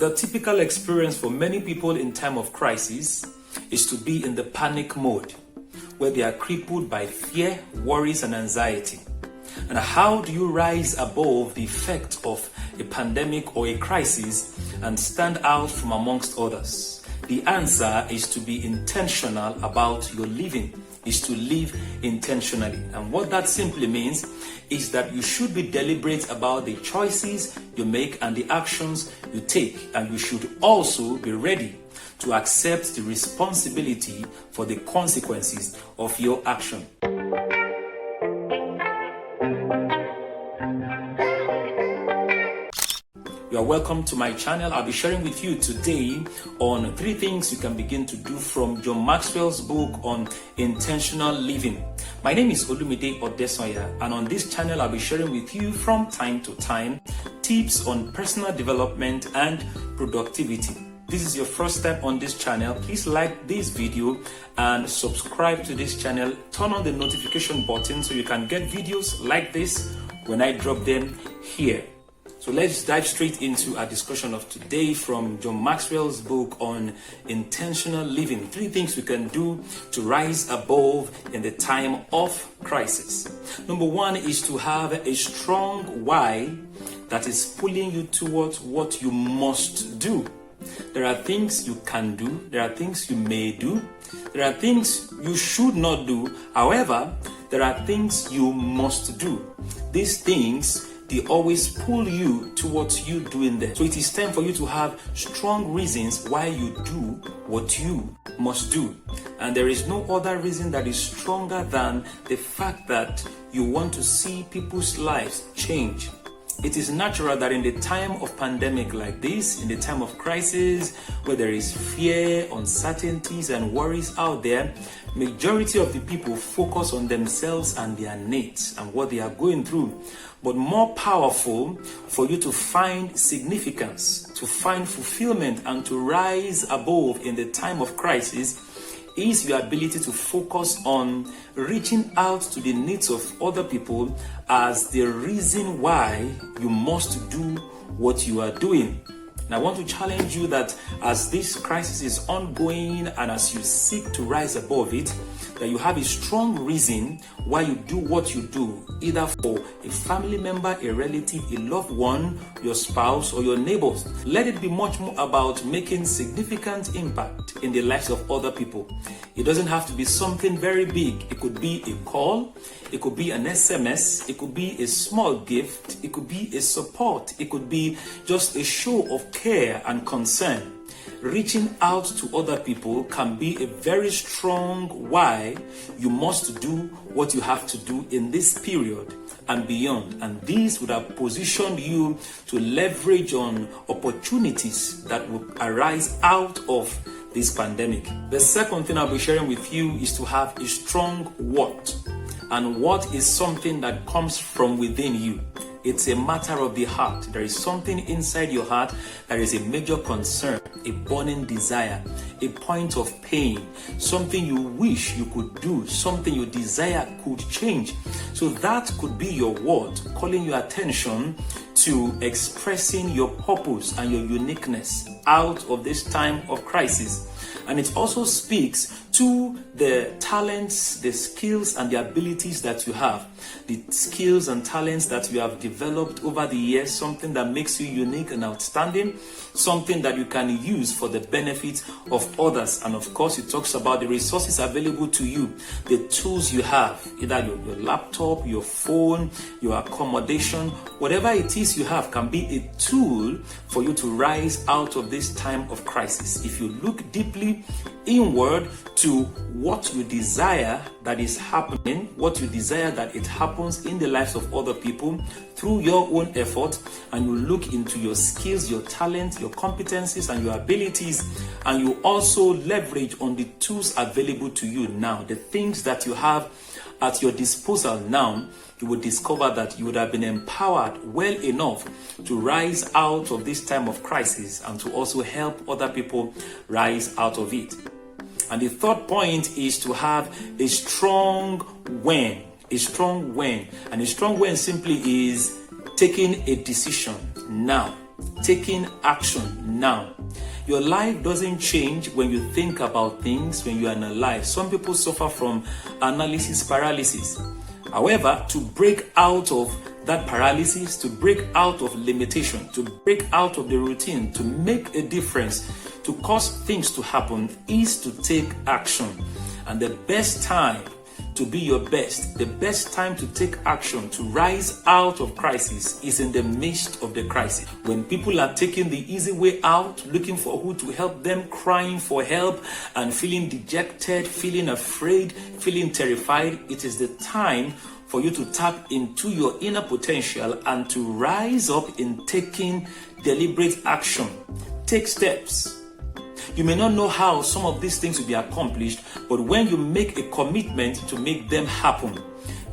The typical experience for many people in time of crisis is to be in the panic mode, where they are crippled by fear, worries, and anxiety. And how do you rise above the effect of a pandemic or a crisis and stand out from amongst others? The answer is to be intentional about your living, is to live intentionally. And what that simply means is that you should be deliberate about the choices you make and the actions you take. And you should also be ready to accept the responsibility for the consequences of your action. You are welcome to my channel. I'll be sharing with you today on 3 things you can begin to do from John Maxwell's book on intentional living. My name is Olumide Odesonya, and on this channel I'll be sharing with you from time to time tips on personal development and productivity. This is your first time on this channel, please like this video and subscribe to this channel. Turn on the notification button so you can get videos like this when I drop them here. So let's dive straight into our discussion of today from John Maxwell's book on intentional living. 3 things we can do to rise above in the time of crisis. Number 1 is to have a strong why that is pulling you towards what you must do. There are things you can do, there are things you may do, there are things you should not do. However, there are things you must do. These things, they always pull you towards you doing them. So it is time for you to have strong reasons why you do what you must do. And there is no other reason that is stronger than the fact that you want to see people's lives change. It is natural that in the time of pandemic like this, in the time of crisis, where there is fear, uncertainties, and worries out there, majority of the people focus on themselves and their needs and what they are going through. But more powerful for you to find significance, to find fulfillment, and to rise above in the time of crisis is your ability to focus on reaching out to the needs of other people as the reason why you must do what you are doing. And I want to challenge you that as this crisis is ongoing and as you seek to rise above it, that you have a strong reason why you do what you do, either for a family member, a relative, a loved one, your spouse, or your neighbors. Let it be much more about making significant impact in the lives of other people. It doesn't have to be something very big. It could be a call, it could be an SMS, it could be a small gift, it could be a support, it could be just a show of care and concern. Reaching out to other people can be a very strong why you must do what you have to do in this period and beyond. And this would have positioned you to leverage on opportunities that will arise out of this pandemic. The second thing I'll be sharing with you is to have a strong what. And what is something that comes from within you. It's a matter of the heart. There is something inside your heart that is a major concern, a burning desire, a point of pain, something you wish you could do, something you desire could change. So that could be your word, calling your attention to expressing your purpose and your uniqueness out of this time of crisis. And it also speaks to the talents, the skills, and the abilities that you have. The skills and talents that you have developed over the years, something that makes you unique and outstanding, something that you can use for the benefit of others. And of course, it talks about the resources available to you, the tools you have, either your laptop, your phone, your accommodation, whatever it is you have can be a tool for you to rise out of this time of crisis. If you look deeply inward to what you desire that is happening, what you desire that it happens in the lives of other people through your own effort, and you look into your skills, your talent, your competencies, and your abilities, and you also leverage on the tools available to you now, the things that you have at your disposal now, you will discover that you would have been empowered well enough to rise out of this time of crisis and to also help other people rise out of it. And the third point is to have a strong when. A strong when. And a strong when simply is taking a decision now. taking action now. Your life doesn't change when you think about things, when you analyze. Some people suffer from analysis paralysis. However, to break out of that paralysis, to break out of limitation, to break out of the routine, to make a difference, to cause things to happen is to take action. And the best time to be your best, the best time to take action, to rise out of crisis is in the midst of the crisis. When people are taking the easy way out, looking for who to help them, crying for help and feeling dejected, feeling afraid, feeling terrified, it is the time for you to tap into your inner potential and to rise up in taking deliberate action. Take steps. You may not know how some of these things will be accomplished, but when you make a commitment to make them happen,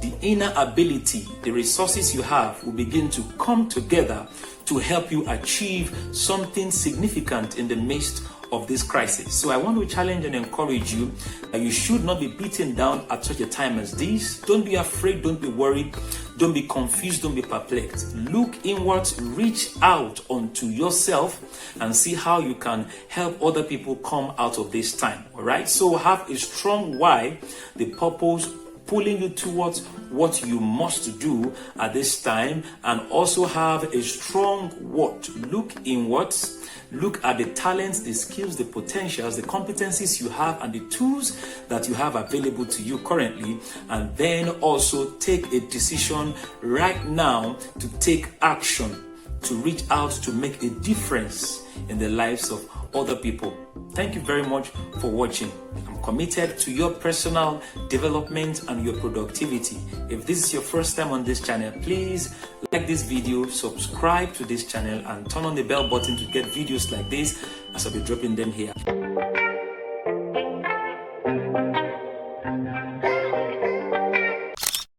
the inner ability, the resources you have will begin to come together to help you achieve something significant in the midst of this crisis. So I want to challenge and encourage you that you should not be beaten down at such a time as this. Don't be afraid, don't be worried, don't be confused, don't be perplexed. Look inwards, reach out onto yourself and see how you can help other people come out of this time. All right? So have a strong why, the purpose pulling you towards what you must do at this time, and also have a strong what? Look inwards. Look at the talents, the skills, the potentials, the competencies you have, and the tools that you have available to you currently. And then also take a decision right now to take action, to reach out, to make a difference in the lives of other people. Thank you very much for watching. I'm committed to your personal development and your productivity. If this is your first time on this channel, please like this video, subscribe to this channel, and turn on the bell button to get videos like this as I'll be dropping them here.